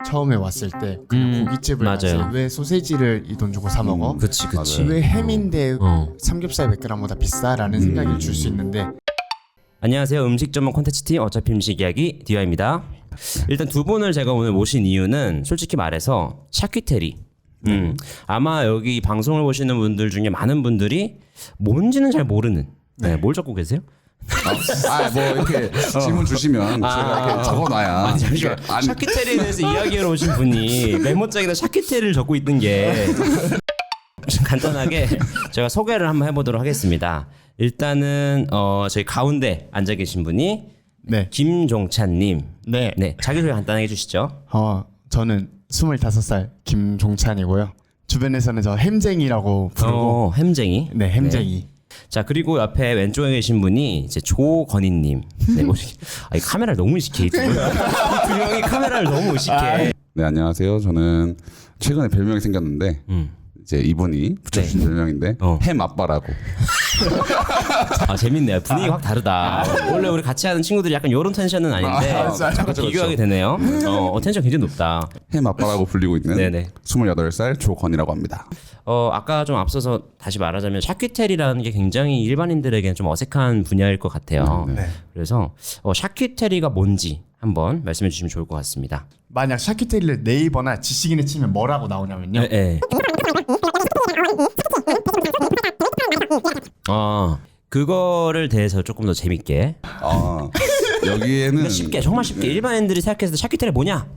처음에 왔을 때 그냥 고깃집을 가지 맞아요. 왜 소세지를 이 돈 주고 사 먹어? 그치. 왜 햄인데 어. 삼겹살 100g보다 비싸라는 생각을 줄 수 있는데 안녕하세요. 음식 전문 콘텐츠 팀 어차피 음식 이야기 디와입니다. 일단 두 분을 제가 오늘 모신 이유는 솔직히 말해서 샤키테리. 아마 여기 방송을 보시는 분들 중에 많은 분들이 뭔지는 잘 모르는. 네, 뭘 적고 계세요? 뭐 이렇게 질문 주시면 제가 이렇게 적어놔야. 샤키테리에 대해서 이야기하러 오신 분이 메모장에다 샤키테리를 적고 있는 게 간단하게 제가 소개를 한번 해보도록 하겠습니다. 일단은 저희 가운데 앉아 계신 분이 네. 김종찬님. 네. 네, 자기소개 간단하게 해주시죠. 저는 25살 김종찬이고요. 주변에서는 저 햄쟁이라고 부르고 햄쟁이. 네, 햄쟁이. 네. 자, 그리고 옆에 왼쪽에 계신 분이 이제 조건희님. 네, 아니, 카메라를 너무 의식해. 이 두 명이 카메라를 너무 의식해. 네, 안녕하세요. 저는 최근에 별명이 생겼는데 이제 이분이 붙여주신 별명인데 햄 아빠라고. 아, 재밌네요. 분위기 확 다르다. 원래 우리 같이 하는 친구들이 약간 요런 텐션은 아닌데 잠깐 비교하게 되네요. 텐션 굉장히 높다. 햄 아빠라고 불리고 있는 네네. 28살 조건이라고 합니다. 아까 좀 앞서서 다시 말하자면 샤키테리라는 게 굉장히 일반인들에게는 좀 어색한 분야일 것 같아요. 네. 그래서 샤키테리가 뭔지 한번 말씀해 주시면 좋을 것 같습니다. 만약 샤키테리를 네이버나 지식인에 치면 뭐라고 나오냐면요. 네. 그거를 대해서 조금 더 재밌게 여기에는 쉽게 정말 쉽게 일반인들이 생각했을 때 샤키테리 뭐냐?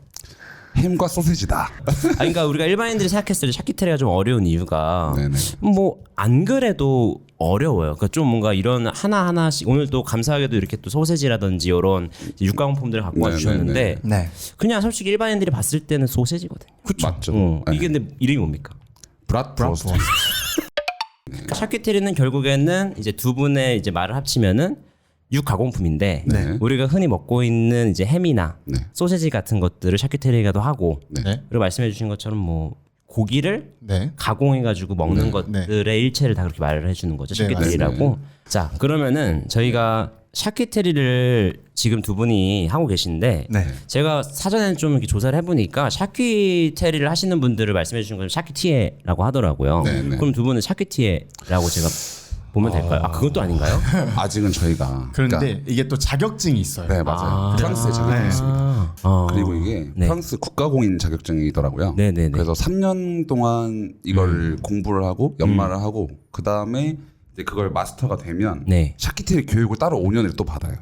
햄과 소세지다. 그러니까 우리가 일반인들이 생각했을 때 샤키테리가 좀 어려운 이유가 네네. 뭐 안 그래도 어려워요. 그러니까 좀 뭔가 이런 하나하나씩 오늘 또 감사하게도 이렇게 또 소세지라든지 이런 육가공품들을 갖고 와주셨는데 네. 그냥 솔직히 일반인들이 봤을 때는 소세지거든요. 맞죠. 네. 이게 근데 이름이 뭡니까? 브라트로스트. 샤키테리는 결국에는 이제 두 분의 이제 말을 합치면은 육가공품인데 네. 우리가 흔히 먹고 있는 이제 햄이나 네. 소세지 같은 것들을 샤키테리가도 하고 네. 그리고 말씀해주신 것처럼 뭐 고기를 네. 가공해가지고 먹는 것들의 일체를 다 그렇게 말을 해주는 거죠. 네, 샤키테리라고. 자, 그러면은 저희가 샤키테리를 지금 두 분이 하고 계신데 네. 제가 사전에 좀 이렇게 조사를 해보니까 샤키테리를 하시는 분들을 말씀해주신 건 샤키티에라고 하더라고요. 네, 네. 그럼 두 분은 샤키티에라고 제가 보면 될까요? 그건 또 아닌가요? 아직은 저희가 그런데 이게 또 자격증이 있어요. 네, 맞아요. 프랑스에 자격증이 있습니다. 그리고 이게 네. 프랑스 국가공인 자격증이더라고요. 네네네. 그래서 3년 동안 이걸 공부를 하고 연말을 하고 그 다음에 이제 그걸 마스터가 되면 네. 샤키테리 교육을 따로 5년을 또 받아요.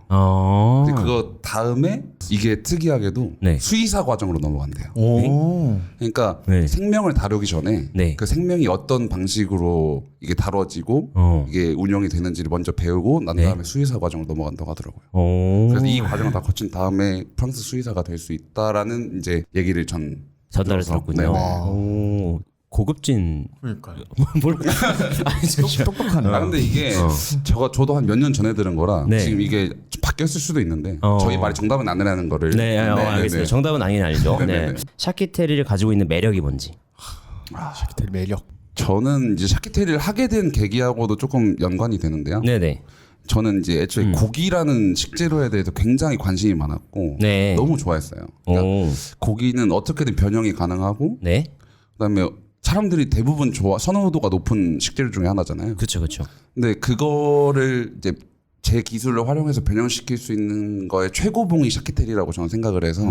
근데 그거 다음에 이게 특이하게도 네. 수의사 과정으로 넘어간대요. 오. 그러니까 네. 생명을 다루기 전에 네. 그 생명이 어떤 방식으로 이게 다뤄지고 이게 운영이 되는지를 먼저 배우고 난 다음에 수의사 과정으로 넘어간다고 하더라고요. 그래서 이 과정을 다 거친 다음에 프랑스 수의사가 될 수 있다라는 이제 얘기를 전달을 들어서. 들었군요. 네. 오, 고급진 그러니까요. 뭘 아니 진짜. 똑똑하네. 근데 이게 저도 한 몇 년 전에 들은 거라 네. 지금 이게 좀 바뀌었을 수도 있는데 저희 말이 정답은 아니라는 거를 네, 알겠습니다. 정답은 아니죠. 네. 샤키테리를 가지고 있는 매력이 뭔지. 샤키테리 매력. 저는 이제 샤키테리를 하게 된 계기하고도 조금 연관이 되는데요. 네네. 저는 이제 애초에 고기라는 식재료에 대해서 굉장히 관심이 많았고 네. 너무 좋아했어요. 그러니까 오. 고기는 어떻게든 변형이 가능하고 네. 그다음에 사람들이 대부분 선호도가 높은 식재료 중에 하나잖아요. 그렇죠, 그렇죠. 근데 그거를 이제 제 기술을 활용해서 변형시킬 수 있는 거의 최고봉이 샤키테리라고 저는 생각을 해서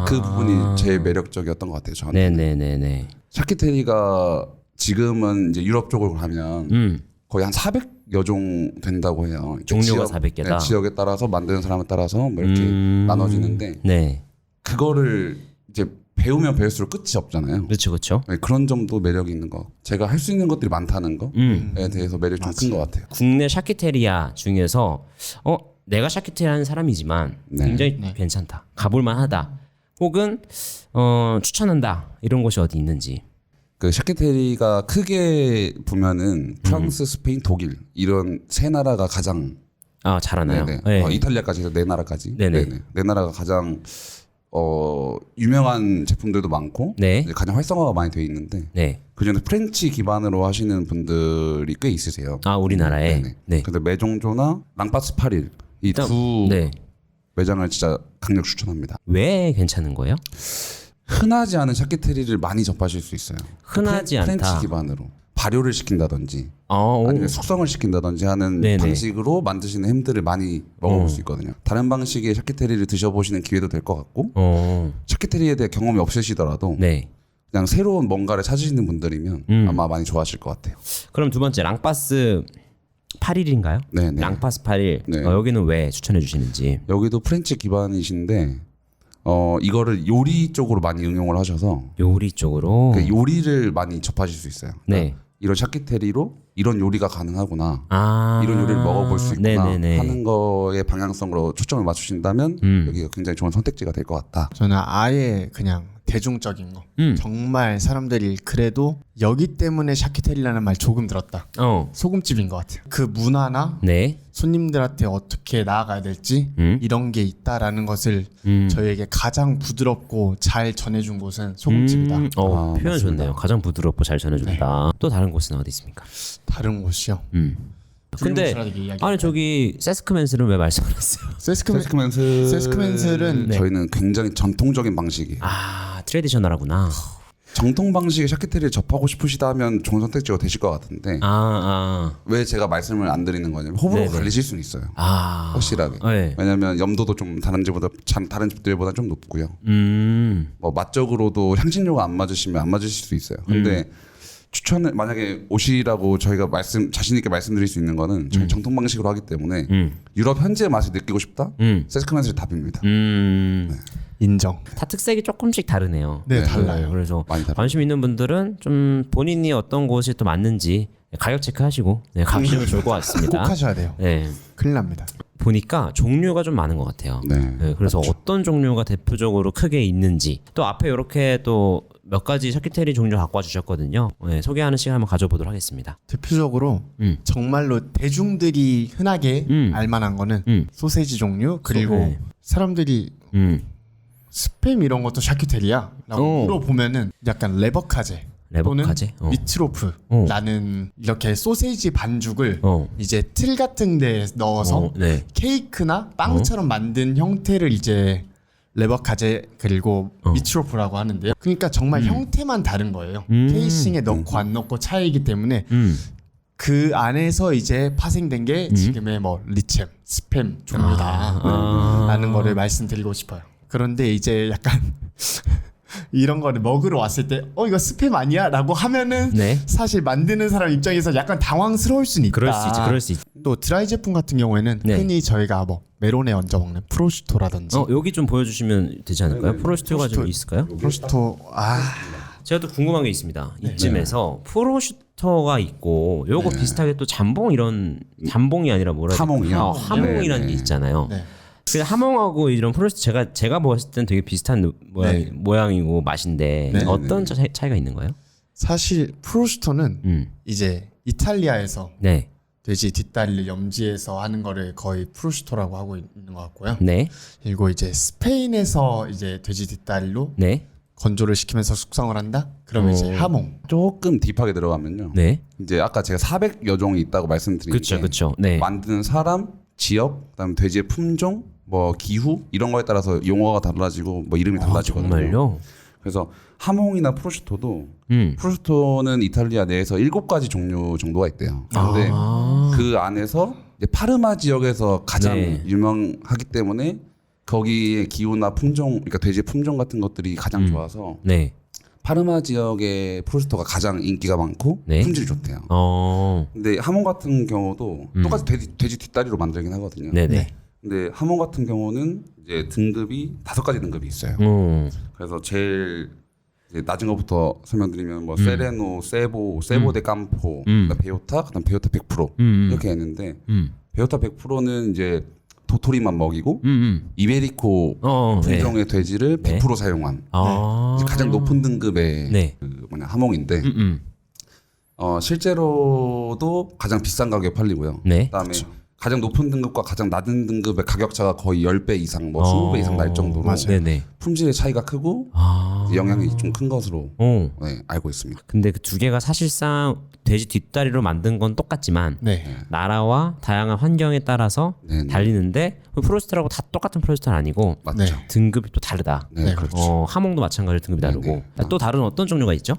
그 부분이 제일 매력적이었던 것 같아요. 저한테. 네네네네. 샤키테리가 지금은 이제 유럽 쪽으로 가면 거의 한 400여 종 된다고 해요. 종류가 400개다. 네, 지역에 따라서 만드는 사람에 따라서 뭐 이렇게 나눠지는데 네. 그거를 이제 배우면 배울수록 끝이 없잖아요. 그렇죠, 그렇죠. 네, 그런 점도 매력이 있는 거. 제가 할 수 있는 것들이 많다는 거에 대해서 매력이 좀 큰 것 같아요. 국내 샤키테리아 중에서 내가 샤키테리 하는 사람이지만 굉장히 괜찮다, 가볼만하다, 혹은 추천한다 이런 곳이 어디 있는지. 그 샤키테리가 크게 보면은 프랑스, 스페인, 독일 이런 세 나라가 가장 잘하나요? 네네. 네. 이탈리아까지 해서 네 나라까지. 네네. 네 나라가 가장 유명한 제품들도 많고 네. 이제 가장 활성화가 많이 돼 있는데 네. 그중에 프렌치 기반으로 하시는 분들이 꽤 있으세요. 우리나라에. 네네. 네. 근데 매종조나 랑파스 8일 이 두 네. 매장을 진짜 강력 추천합니다. 왜 괜찮은 거예요? 흔하지 않은 샤키테리를 많이 접하실 수 있어요. 흔하지 않다. 프렌치 기반으로 발효를 시킨다든지 오. 아니면 숙성을 시킨다든지 하는 네네. 방식으로 만드시는 햄들을 많이 먹어볼 수 있거든요. 다른 방식의 샤키테리를 드셔보시는 기회도 될 것 같고 샤키테리에 대해 경험이 없으시더라도 네. 그냥 새로운 뭔가를 찾으시는 분들이면 아마 많이 좋아하실 것 같아요. 그럼 두 번째 랑파스 8일인가요? 네네. 랑파스 8일. 네. 여기는 왜 추천해 주시는지. 여기도 프렌치 기반이신데 이거를 요리 쪽으로 많이 응용을 하셔서 요리 쪽으로. 그 요리를 많이 접하실 수 있어요. 네. 이런 샤키테리로 이런 요리가 가능하구나. 아. 이런 요리를 먹어볼 수 있구나 네네네. 하는 거에 방향성으로 초점을 맞추신다면 여기가 굉장히 좋은 선택지가 될 것 같다. 저는 아예 그냥 대중적인 거. 정말 사람들이 그래도 여기 때문에 샤키테리라는 말 조금 들었다. 소금집인 것 같아요. 그 문화나 네. 손님들한테 어떻게 나아가야 될지 이런 게 있다라는 것을 저희에게 가장 부드럽고 잘 전해준 곳은 소금집이다. 표현 맞습니다. 좋네요. 가장 부드럽고 잘 전해준다. 또 다른 곳은 어디 있습니까? 다른 곳이요. 근데 아니 저기 세스크맨스를 왜 말씀 안 했어요? 세스크맨슬은 네. 저희는 굉장히 전통적인 방식이에요. 아 트레디셔널하구나. 정통 방식의 샤키테리를 접하고 싶으시다면 좋은 선택지가 되실 것 같은데 왜 제가 말씀을 안 드리는 거냐면 호불호가 네네. 갈리실 수는 있어요. 확실하게. 네. 왜냐하면 염도도 좀 다른 집들보다 좀 높고요. 뭐 맛적으로도 향신료가 안 맞으시면 안 맞으실 수 있어요. 근데 추천을 만약에 오시라고 저희가 자신 있게 말씀드릴 수 있는 거는 저희 정통 방식으로 하기 때문에 유럽 현지의 맛을 느끼고 싶다? 세스크맨슬이 답입니다. 인정. 다 특색이 조금씩 다르네요. 네, 달라요. 그래서 많이 달라요. 관심 있는 분들은 좀 본인이 어떤 곳이 또 맞는지 가격 체크하시고 가시면 좋을 것 같습니다. 꼭 하셔야 돼요. 네. 큰일 납니다. 보니까 종류가 좀 많은 것 같아요. 네. 그래서 어떤 종류가 대표적으로 크게 있는지 또 앞에 이렇게 또 몇 가지 샤키테리 종류 갖고 와주셨거든요. 네, 소개하는 시간 한번 가져보도록 하겠습니다. 대표적으로 정말로 대중들이 흔하게 알만한 거는 소세지 종류 그리고 네. 사람들이 스팸 이런 것도 샤키테리야? 라고 물어보면은 약간 레버카제 레버카제? 또는 미트로프라는 이렇게 소세지 반죽을 이제 틀 같은 데에 넣어서 네. 케이크나 빵처럼 만든 형태를 이제 레버카제 그리고 미트로프라고 하는데요. 그러니까 정말 형태만 다른 거예요. 케이싱에 넣고 안 넣고 차이기 때문에 그 안에서 이제 파생된 게 지금의 뭐 리챔, 스팸 종류다라는 거를 말씀드리고 싶어요. 그런데 이제 약간 이런 거를 먹으러 왔을 때 이거 스팸 아니야? 라고 하면은 네. 사실 만드는 사람 입장에서 약간 당황스러울 수는 있다. 그럴 수 있지. 또 드라이 제품 같은 경우에는 네. 흔히 저희가 뭐 메론에 얹어 먹는 프로슈토라든지 여기 좀 보여주시면 되지 않을까요? 프로슈토가 좀 있을까요? 프로슈토 제가 또 궁금한 게 있습니다. 이쯤에서 프로슈터가 있고 요거 비슷하게 또 잠봉 이런 잠봉이 아니라 뭐라 해야 하몽이요? 될까요? 하몽이라는 네, 게 있잖아요. 네. 근데 하몽하고 이런 프로슈터 제가 보았을 때는 되게 비슷한 모양이고 맛인데 네. 어떤 차이가 있는 거예요? 사실 프로슈토는 이제 이탈리아에서 네. 돼지 뒷다리를 염지해서 하는 거를 거의 프로슈토라고 하고 있는 것 같고요. 네. 그리고 이제 스페인에서 이제 돼지 뒷다리로 네. 건조를 시키면서 숙성을 한다? 그러면 이제 하몽. 조금 딥하게 들어가면요. 네. 이제 아까 제가 400여 종이 있다고 말씀드린 게 그렇죠. 네. 만드는 사람, 지역, 그다음에 돼지의 품종, 뭐 기후 이런 거에 따라서 용어가 달라지고 뭐 이름이 달라지거든요. 정말요? 그래서 하몽이나 프로슈토도 프로슈토는 이탈리아 내에서 7가지 종류 정도가 있대요. 근데 그 안에서 이제 파르마 지역에서 가장 네. 유명하기 때문에 거기의 기후나 품종, 그러니까 돼지의 품종 같은 것들이 가장 좋아서 네. 파르마 지역의 프로슈토가 가장 인기가 많고 네. 품질이 좋대요. 근데 하몽 같은 경우도 똑같이 돼지 뒷다리로 만들긴 하거든요. 네네. 근데 하몽 같은 경우는 이제 등급이 5가지 등급이 있어요. 그래서 제일 이제 낮은 것부터 설명드리면 뭐 세레노, 세보데 깜포, 그다음 베요타, 그다음 베요타 100% 이렇게 했는데 베요타 100%는 이제 도토리만 먹이고 이베리코 품종의 돼지를 100% 사용한 이제 가장 높은 등급의 그 하몽인데 실제로도 가장 비싼 가격에 팔리고요. 그다음에 가장 높은 등급과 가장 낮은 등급의 가격 차가 거의 10배 이상, 뭐 20배 이상 날 정도로 품질의 차이가 크고 영향이 좀 큰 것으로 어. 네, 알고 있습니다. 근데 그 두 개가 사실상 돼지 뒷다리로 만든 건 똑같지만 네. 나라와 다양한 환경에 따라서 네네. 달리는데 프로스트라고 다 똑같은 프로스트는 아니고 맞죠. 네. 등급이 또 다르다. 네, 그렇죠. 하몽도 마찬가지로 등급이 다르고 네. 또 다른 어떤 종류가 있죠?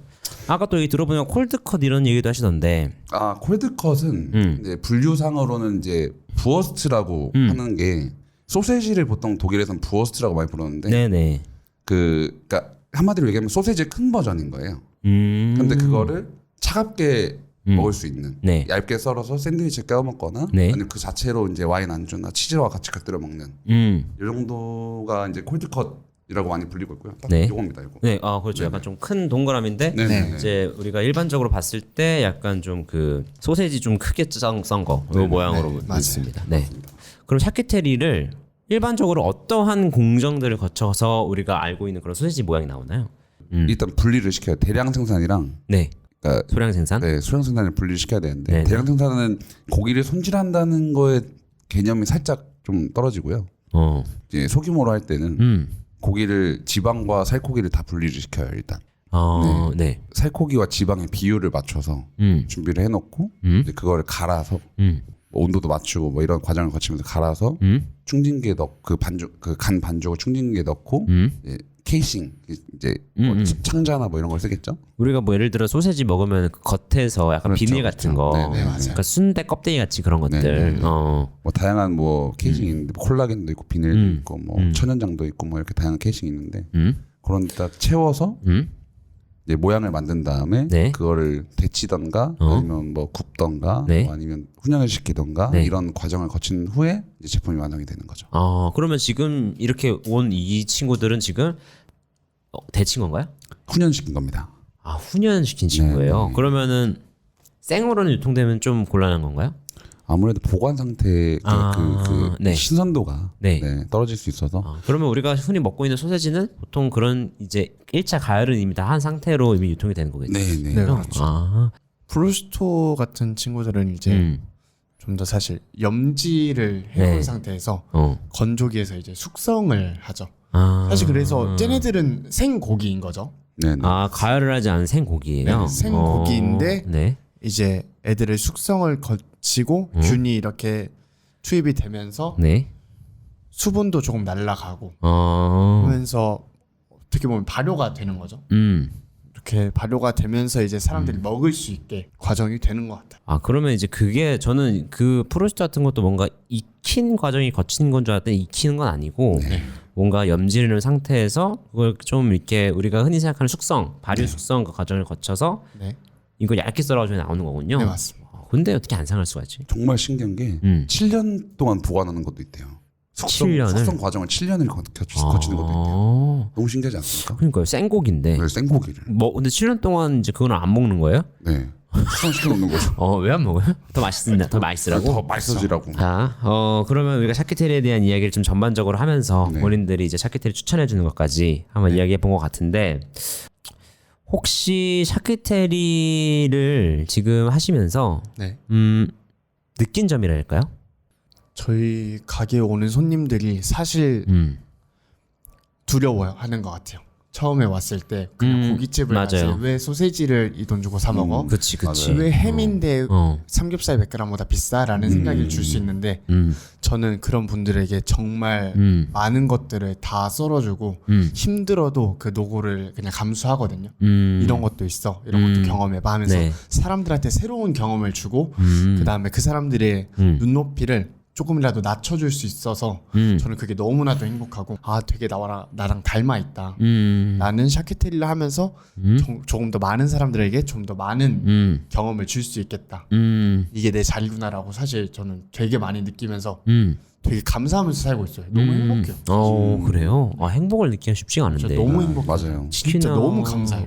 아까 또 얘기 들어보니까 콜드컷 이런 얘기도 하시던데 아 콜드컷은 이제 분류상으로는 이제 부어스트라고 하는 게 소세지를 보통 독일에서는 부어스트라고 많이 부르는데 네네. 그러니까 한마디로 얘기하면 소세지의 큰 버전인 거예요. 근데 그거를 차갑게 먹을 수 있는 네. 얇게 썰어서 샌드위치에 껴 먹거나 네. 아니면 그 자체로 이제 와인 안주나 치즈와 같이 곁들여 먹는 이 정도가 이제 콜드컷이라고 많이 불리고 있고요. 딱 네. 요겁니다, 이거. 네, 그렇죠. 약간 좀 큰 동그라미인데 네네. 이제 우리가 일반적으로 봤을 때 약간 좀 그 소세지 좀 크게 썬 거, 요 모양으로 맞아요. 있습니다. 네. 그럼 샤키테리를 일반적으로 어떠한 공정들을 거쳐서 우리가 알고 있는 그런 소세지 모양이 나오나요? 일단 분리를 시켜요. 대량 생산이랑 네. 그러니까 소량 생산? 네, 소량 생산을 분리를 시켜야 되는데 네네. 대량 생산은 고기를 손질한다는 거에 개념이 살짝 좀 떨어지고요. 어. 이제 소규모로 할 때는 고기를 지방과 살코기를 다 분리를 시켜요. 일단 네. 살코기와 지방의 비율을 맞춰서 준비를 해놓고 이제 그거를 갈아서 뭐 온도도 맞추고 뭐 이런 과정을 거치면서 갈아서 충진기에 넣고 그 간 반죽을 충진기에 넣고 이제 케이싱 이제 뭐 창자나 뭐 이런 걸 쓰겠죠. 우리가 뭐 예를 들어 소세지 먹으면 그 겉에서 약간 그렇죠, 비닐 같은 그렇죠. 거, 네네, 맞아요. 그러니까 순대 껍데기 같이 그런 것들. 네네. 어. 뭐 다양한 뭐 케이싱이 있는데 뭐 콜라겐도 있고 비닐도 있고 뭐 천연장도 있고 뭐 이렇게 다양한 케이싱이 있는데 그런 데다 채워서 이제 모양을 만든 다음에 네. 그거를 데치던가 아니면 뭐 굽던가 네. 뭐 아니면 훈연을 시키던가 네. 이런 과정을 거친 후에 이제 제품이 완성이 되는 거죠. 그러면 지금 이렇게 온 이 친구들은 지금 데친 건가요? 훈연시킨 겁니다. 훈연시킨 친구예요. 네. 그러면은 생으로는 유통되면 좀 곤란한 건가요? 아무래도 보관 상태 네. 신선도가 네. 떨어질 수 있어서 그러면 우리가 흔히 먹고 있는 소세지는 보통 그런 이제 1차 가열은 이미 다 한 상태로 이미 유통이 되는 거겠죠. 네네. 네, 그렇죠. 프루스토 프루스토 같은 친구들은 이제 좀 더 사실 염지를 해온 네. 상태에서 어. 건조기에서 이제 숙성을 하죠. 사실 그래서 쟤네들은 생고기인 거죠. 네네. 가열을 하지 않은 생고기예요. 네, 생고기인데 네. 이제 애들을 숙성을 거치고 균이 이렇게 투입이 되면서 네. 수분도 조금 날아가고 어. 하면서 어떻게 보면 발효가 되는 거죠. 이렇게 발효가 되면서 이제 사람들이 먹을 수 있게 과정이 되는 것 같아요. 그러면 이제 그게 저는 그 프로스트 같은 것도 뭔가 익힌 과정이 거치는 건 줄 알았더니 익히는 건 아니고 뭔가 염지르는 상태에서 그걸 좀 이렇게 우리가 흔히 생각하는 숙성, 발효 숙성 그 과정을 거쳐서 네, 이거 얇게 썰어가지고 나오는 거군요. 네 맞습니다. 근데 어떻게 안 상할 수가 있지? 정말 신기한 게 7년 동안 보관하는 것도 있대요. 7년을? 숙성 과정을 7년을 거치는 것도 있대요. 너무 신기하지 않습니까? 그러니까요. 생고기인데. 네, 생고기를. 근데 7년 동안 이제 그거는 안 먹는 거예요? 네. 숙성시켜 놓는 거죠. 왜 안 먹어요? 더 맛있으라고? 더 맛있어지라고. 그러면 우리가 샤키테리에 대한 이야기를 좀 전반적으로 하면서 네. 본인들이 이제 샤키테리 추천해 주는 것까지 한번 이야기해 본 것 같은데 혹시 샤키테리를 지금 하시면서 네, 느낀 점이랄까요? 저희 가게에 오는 손님들이 사실 두려워하는 것 같아요. 처음에 왔을 때 그냥 고깃집을 맞아요. 가지 왜 소세지를 이 돈 주고 사 먹어? 그치. 왜 햄인데 어. 삼겹살 100g보다 비싸라는 생각을 줄 수 있는데 저는 그런 분들에게 정말 많은 것들을 다 썰어주고 힘들어도 그 노고를 그냥 감수하거든요. 이런 것도 있어, 이런 것도 경험해봐 하면서 네. 사람들한테 새로운 경험을 주고 그 다음에 그 사람들의 눈높이를 조금이라도 낮춰줄 수 있어서 저는 그게 너무나도 행복하고 되게 나랑 닮아 있다. 나는 샤키테리를 하면서 조금 더 많은 사람들에게 좀 더 많은 경험을 줄 수 있겠다. 이게 내 자리구나라고 사실 저는 되게 많이 느끼면서 되게 감사하면서 살고 있어요. 너무 행복해요. 그래요? 행복을 느끼기가 쉽지가 않은데. 진짜 너무 행복해요. 맞아요. 진짜 너무 감사해요.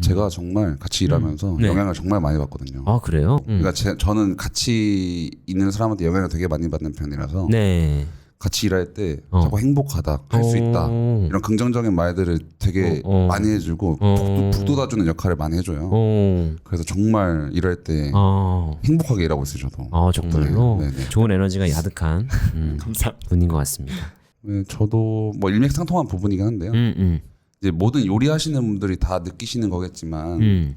제가 정말 같이 일하면서 네. 영향을 정말 많이 받거든요. 그래요? 그러니까 저는 같이 있는 사람한테 영향을 되게 많이 받는 편이라서 네. 같이 일할 때 자꾸 행복하다, 할 수 있다 이런 긍정적인 말들을 되게 많이 해주고 북돋아주는 역할을 많이 해줘요. 그래서 정말 일할 때 행복하게 일하고 있어요, 저도. 정말로 네, 네. 좋은 에너지가 야득한 감사합니다. 분인 것 같습니다. 네, 저도 뭐 일맥상통한 부분이긴 한데요. 이제 모든 요리하시는 분들이 다 느끼시는 거겠지만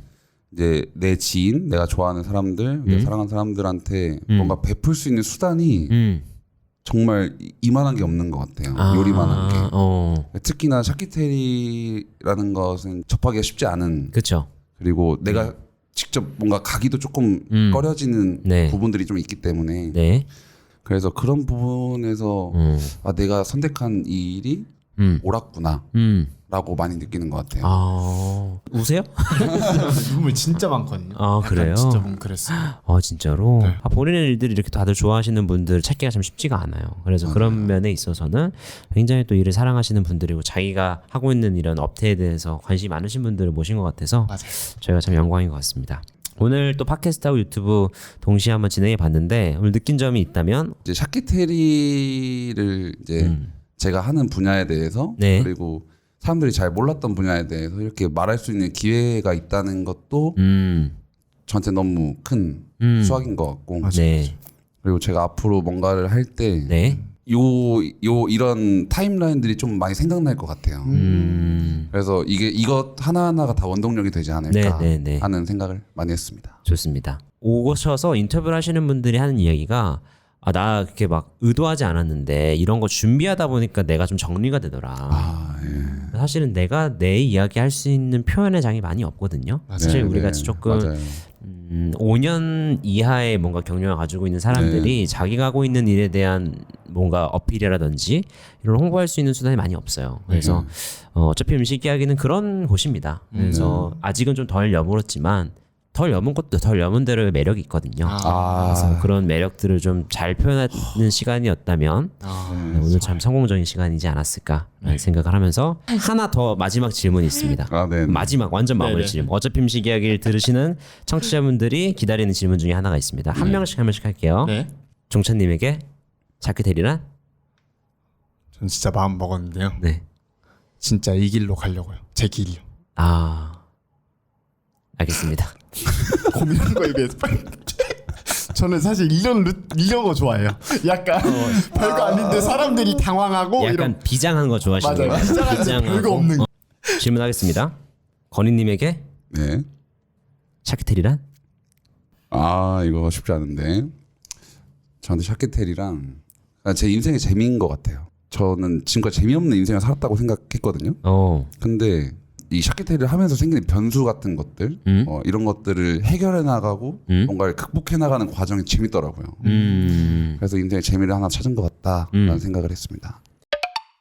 이제 내 지인, 내가 좋아하는 사람들, 내가 사랑하는 사람들한테 뭔가 베풀 수 있는 수단이 정말 이만한 게 없는 것 같아요. 요리만한 게. 특히나 샤키테리라는 것은 접하기가 쉽지 않은. 그렇죠. 그리고 내가 직접 뭔가 가기도 조금 꺼려지는 부분들이 좀 있기 때문에. 네. 그래서 그런 부분에서 아, 내가 선택한 이 일이 옳았구나. 라고 많이 느끼는 것 같아요. 우세요? 눈물 진짜 많거든요. 아, 그래요? 진짜 뭉클했어요. 진짜로? 네. 본인의 일들이 이렇게 다들 좋아하시는 분들 찾기가 참 쉽지가 않아요. 그래서 그런 면에 있어서는 굉장히 또 일을 사랑하시는 분들이고 자기가 하고 있는 이런 업태에 대해서 관심이 많으신 분들을 모신 것 같아서 맞아요. 저희가 참 영광인 것 같습니다. 오늘 또 팟캐스트하고 유튜브 동시에 한번 진행해 봤는데 오늘 느낀 점이 있다면 이제 샤키테리를 이제 제가 하는 분야에 대해서 네. 그리고 사람들이 잘 몰랐던 분야에 대해서 이렇게 말할 수 있는 기회가 있다는 것도 저한테 너무 큰 수확인 것 같고 네. 그리고 제가 앞으로 뭔가를 할 때 네. 이런 타임라인들이 좀 많이 생각날 것 같아요. 그래서 이것 하나하나가 다 원동력이 되지 않을까 하는 생각을 많이 했습니다. 좋습니다. 오셔서 인터뷰를 하시는 분들이 하는 이야기가 나 그렇게 막 의도하지 않았는데 이런 거 준비하다 보니까 내가 좀 정리가 되더라. 예. 사실은 내가 내 이야기 할 수 있는 표현의 장이 많이 없거든요. 사실 우리 같이 조금 맞아요. 5년 이하의 뭔가 경력을 가지고 있는 사람들이 자기가 하고 있는 일에 대한 뭔가 어필이라든지 이런 홍보할 수 있는 수단이 많이 없어요. 그래서 어차피 음식 이야기는 그런 곳입니다. 그래서 아직은 좀 덜 여물었지만 덜 여문 것도 덜 여문 대로의 매력이 있거든요. 그래서 그런 매력들을 좀 잘 표현하는 시간이었다면 오늘 참 성공적인 시간이지 않았을까 생각을 하면서 하나 더 마지막 질문이 있습니다. 네. 마지막 완전 마무리 네네. 질문. 어차피 음식 이야기를 들으시는 청취자분들이 기다리는 질문 중에 하나가 있습니다. 한 명씩 할게요. 네. 종찬님에게 샤크테리란? 전 진짜 마음 먹었는데요. 네. 진짜 이 길로 가려고요. 제 길이요. 알겠습니다. 고민한 거에 비해서 빨리. 저는 사실 이런 거 좋아해요. 약간 별거 아닌데 사람들이 당황하고 약간 이런. 비장한 거 좋아하시는 맞아요. 거예요? 비장한데 별거 없는 거. 질문하겠습니다. 건희님에게 네. 샤크테리란? 이거 쉽지 않은데 저한테 샤키테리랑 제 인생의 재미인 것 같아요. 저는 지금까지 재미없는 인생을 살았다고 생각했거든요. 근데 이 샤키테리를 하면서 생기는 변수 같은 것들 이런 것들을 해결해 나가고 뭔가를 극복해 나가는 과정이 재밌더라고요. 그래서 인생의 재미를 하나 찾은 것 같다라는 생각을 했습니다.